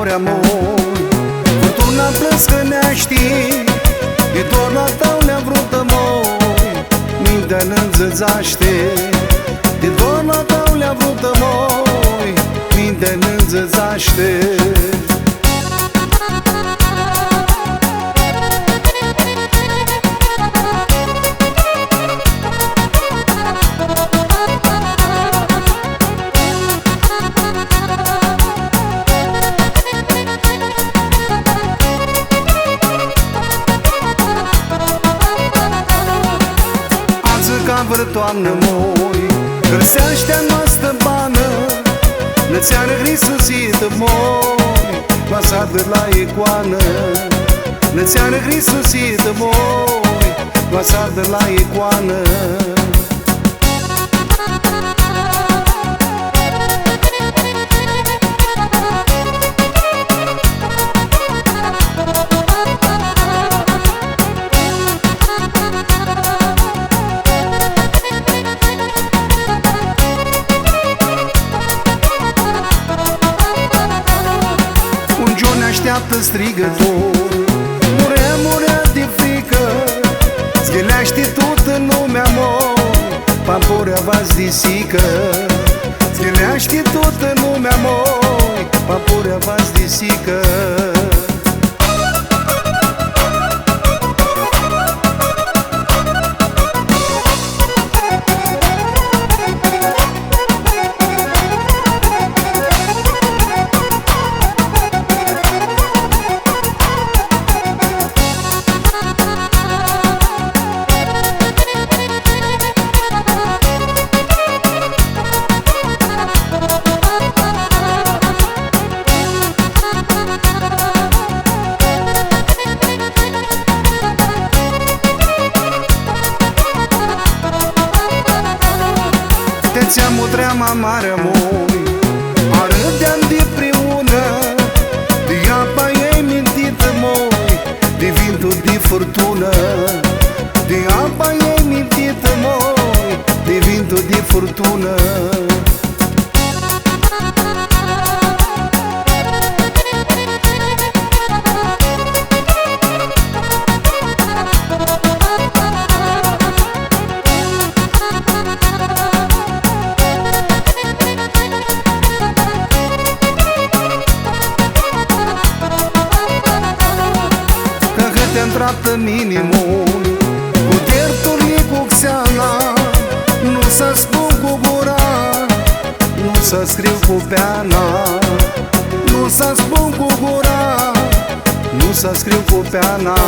Pamporea moi, furtuna plâns că ne-a ști, de dor la tău le-a vrut moi, mintea ne-nzăzaște. De dor la tău le-a vrut moi, mintea ne-nzăzaște. Ca vrătoamnă moi, găsește-a noastră bană, lățeană gri susită moi, pasat de la icoană. Lățeană gri susită moi, pasat de la icoană. Așteaptă strigător, murea de frică, zgheleaște tot în lumea moi, Pamporea vas-disică. Zgheleaște tot în lumea moi, Pamporea vas-disică. Ți-am o treama mare moi, arădeam de preună, de apa ei mintită moi, de vintul de furtună. De apa ei mintită moi, de vintul de furtună. Te-a intrat în inimul, cu dertul cu xeana, nu să spun cu gura, nu să scriu cu peana. Nu să spun cu gura, nu să scriu cu peana.